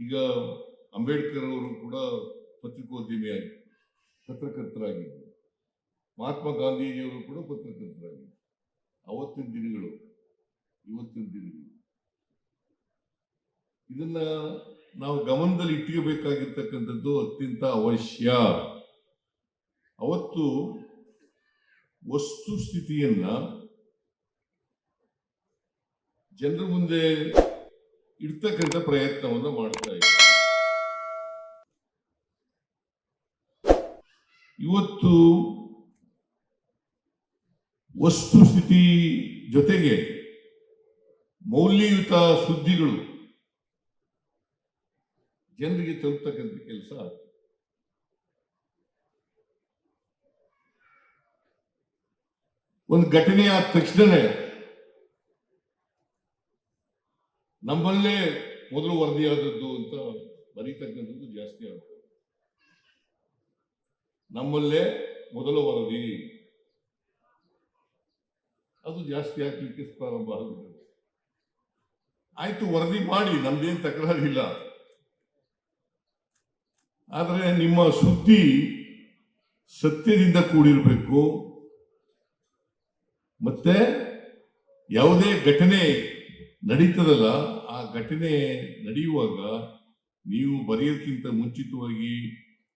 ಈಗ ಅಂಬೇಡ್ಕರ್ ಅವರು ಕೂಡ ಪತ್ರಿಕೋದ್ಯಮಿಯಾಗಿ ಪತ್ರಕರ್ತರಾಗಿದ್ದರು. ಮಹಾತ್ಮ ಗಾಂಧೀಜಿಯವರು ಕೂಡ ಪತ್ರಕರ್ತರಾಗಿದ್ದರು. ಅವತ್ತಿನ ದಿನಗಳು, ಇವತ್ತಿನ ದಿನಗಳು, ಇದನ್ನ ನಾವು ಗಮನದಲ್ಲಿ ಇಟ್ಕೋಬೇಕಾಗಿರ್ತಕ್ಕಂಥದ್ದು ಅತ್ಯಂತ ಅವಶ್ಯ. ಅವತ್ತು ವಸ್ತುಸ್ಥಿತಿಯನ್ನ ಜನರ ಮುಂದೆ ಇಡ್ತಕ್ಕಂಥ ಪ್ರಯತ್ನವನ್ನ ಮಾಡ್ತಾ ಇದ್ದಾರೆ. ಇವತ್ತು ವಸ್ತುಸ್ಥಿತಿ ಜೊತೆಗೆ ಮೌಲ್ಯಯುತ ಸುದ್ದಿಗಳು ಜನರಿಗೆ ತಲುಪತಕ್ಕಂಥ ಕೆಲಸ. ಒಂದು ಘಟನೆ ಆದ ತಕ್ಷಣವೇ ನಮ್ಮಲ್ಲೇ ಮೊದಲು ವರದಿಯಾದದ್ದು ಅಂತ ಬರೀತಕ್ಕಂಥದ್ದು ಜಾಸ್ತಿ ಆಗ್ತದೆ. ನಮ್ಮಲ್ಲೇ ಮೊದಲ ವರದಿ ಅದು ಜಾಸ್ತಿ ಆಗ್ಲಿಕ್ಕೆ ಪ್ರಾರಂಭ ಆಗುತ್ತೆ. ಆಯ್ತು, ವರದಿ ಮಾಡಿ, ನಮ್ದೇನು ತಕರಾರಿಲ್ಲ. ಆದರೆ ನಿಮ್ಮ ಸುದ್ದಿ ಸತ್ಯದಿಂದ ಕೂಡಿರಬೇಕು. ಮತ್ತೆ ಯಾವುದೇ ಘಟನೆ ನಡೀತದಲ್ಲ, ಆ ಘಟನೆ ನಡೆಯುವಾಗ ನೀವು ಬರೆಯೋಕ್ಕಿಂತ ಮುಂಚಿತವಾಗಿ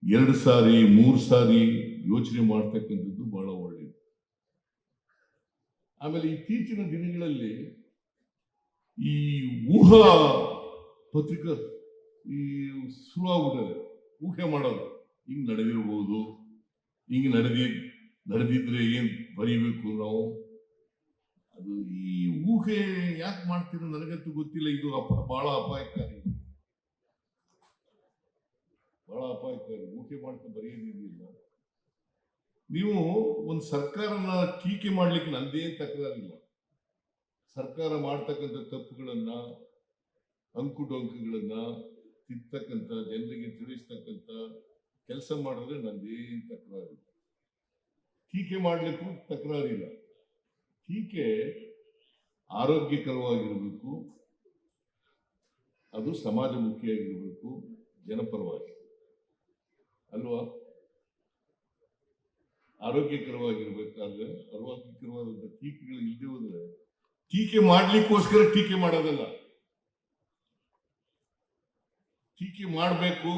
2 ಸಾರಿ 3 ಸಾರಿ ಯೋಚನೆ ಮಾಡ್ತಕ್ಕಂಥದ್ದು ಬಹಳ ಒಳ್ಳೆಯದು. ಆಮೇಲೆ ಇತ್ತೀಚಿನ ದಿನಗಳಲ್ಲಿ ಈ ಊಹಾ ಪತ್ರಿಕಾ ಶುರುವಾಗ್ಬಿಟ್ಟದೆ. ಊಹೆ ಮಾಡೋದು, ಹಿಂಗ್ ನಡೆದಿರ್ಬೋದು, ಹಿಂಗ್ ನಡೆದಿದ್ರೆ ಏನ್ ಬರೀಬೇಕು ನಾವು. ಅದು ಈ ಊಹೆ ಯಾಕೆ ಮಾಡ್ತೀರೋ ನನಗಂತೂ ಗೊತ್ತಿಲ್ಲ. ಇದು ಬಹಳ ಅಪಾಯಕಾರಿ, ಬಹಳ ಅಪಾಯಕಾರಿ. ಊಹೆ ಮಾಡ್ಕೊಂಡು ಬರೆಯೋದಿಲ್ಲ. ನೀವು ಒಂದು ಸರ್ಕಾರನ ಟೀಕೆ ಮಾಡ್ಲಿಕ್ಕೆ ನಂದೇನ್ ತಕರಾರಿಲ್ಲ. ಸರ್ಕಾರ ಮಾಡ್ತಕ್ಕಂಥ ತಪ್ಪುಗಳನ್ನ, ಅಂಕುಡೊಂಕುಗಳನ್ನ ತಿರ್ತಕ್ಕಂಥ, ಜನರಿಗೆ ತಿಳಿಸ್ತಕ್ಕಂಥ ಕೆಲಸ ಮಾಡಿದ್ರೆ ನಂದೇನ್ ತಕರಾರಿಲ್ಲ. ಟೀಕೆ ಮಾಡ್ಲಿಕ್ಕೂ ತಕರಾರಿಲ್ಲ. ಟೀಕೆ ಆರೋಗ್ಯಕರವಾಗಿರಬೇಕು, ಅದು ಸಮಾಜಮುಖಿಯಾಗಿರಬೇಕು, ಜನಪರವಾಗಿ ಅಲ್ವಾ. ಆರೋಗ್ಯಕರವಾಗಿರ್ಬೇಕಾದ್ರೆ ಆರೋಗ್ಯಕರವಾದಂಥ ಟೀಕೆಗಳು ಇಲ್ಲದೆ ಹೋದ್ರೆ, ಟೀಕೆ ಮಾಡ್ಲಿಕ್ಕೋಸ್ಕರ ಟೀಕೆ ಮಾಡೋದಲ್ಲ, ಟೀಕೆ ಮಾಡಬೇಕು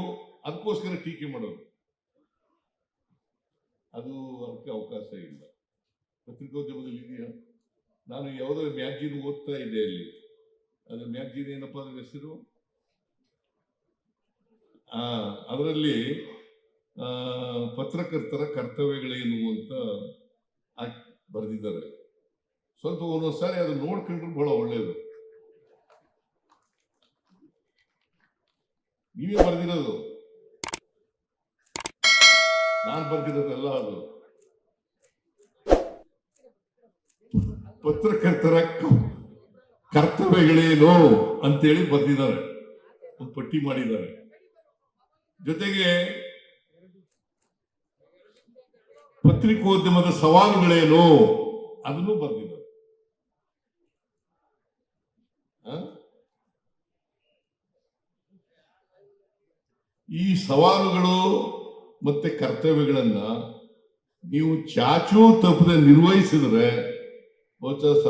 ಅದಕ್ಕೋಸ್ಕರ ಟೀಕೆ ಮಾಡೋದು, ಅದು ಅದಕ್ಕೆ ಅವಕಾಶ ಇಲ್ಲ. ಪತ್ರಿಕೋದ್ಯಮದಲ್ಲಿ ಇದೆಯಾ? ನಾನು ಯಾವುದೋ ಮ್ಯಾಗ್ಜಿನ್ ಓದ್ತಾ ಇದ್ದೆ, ಅಲ್ಲಿ ಅದು ಮ್ಯಾಗ್ಜಿನ್ ಏನಪ್ಪಾ ಅದ್ರ ಹೆಸರು, ಅದರಲ್ಲಿ ಪತ್ರಕರ್ತರ ಕರ್ತವ್ಯಗಳೇನು ಅಂತ ಬರೆದಿದ್ದಾರೆ. ಸ್ವಲ್ಪ ಒಂದೊಂದ್ಸಾರಿ ಅದು ನೋಡ್ಕೊಂಡ್ರು ಬಹಳ ಒಳ್ಳೆಯದು. ನೀವೇ ಬರೆದಿರೋದು, ನಾನು ಬರೆದಿರೋದಲ್ಲ. ಅದು ಪತ್ರಕರ್ತರ ಕರ್ತವ್ಯಗಳೇನು ಅಂತೇಳಿ ಬರೆದಿದ್ದಾರೆ, ಒಂದು ಪಟ್ಟಿ ಮಾಡಿದ್ದಾರೆ. ಜೊತೆಗೆ ಪತ್ರಿಕೋದ್ಯಮದ ಸವಾಲುಗಳೇನು ಅದನ್ನು ಬರೆದಿದ್ದಾರೆ. ಈ ಸವಾಲುಗಳು ಮತ್ತೆ ಕರ್ತವ್ಯಗಳನ್ನ ನೀವು ಚಾಚೂ ತಪ್ಪದೆ ನಿರ್ವಹಿಸಿದ್ರೆ ಬಹುಶಃ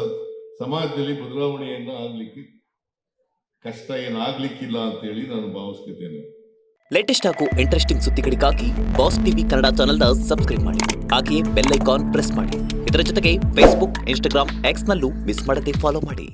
ಸಮಾಜದಲ್ಲಿ ಬದಲಾವಣೆಯನ್ನ ಆಗ್ಲಿಕ್ಕೆ ಕಷ್ಟ ಏನಾಗ್ಲಿಕ್ಕಿಲ್ಲ ಅಂತ ಹೇಳಿ ನಾನು ಭಾವಿಸ್ಕೊತೇನೆ. ಲೇಟೆಸ್ಟ್ ಹಾಗೂ ಇಂಟ್ರೆಸ್ಟಿಂಗ್ ಸುದ್ದಿಗಳಿಗಾಗಿ ಬಾಸ್ ಟಿವಿ ಕನ್ನಡ ಚಾನೆಲ್ನ ಸಬ್ಸ್ಕ್ರೈಬ್ ಮಾಡಿ. ಹಾಗೆಯೇ ಬೆಲ್ ಐಕಾನ್ ಪ್ರೆಸ್ ಮಾಡಿ. ಇದರ ಜೊತೆಗೆ ಫೇಸ್ಬುಕ್, ಇನ್ಸ್ಟಾಗ್ರಾಮ್, ಎಕ್ಸ್ ನಲ್ಲೂ ಮಿಸ್ ಮಾಡದೆ ಫಾಲೋ ಮಾಡಿ.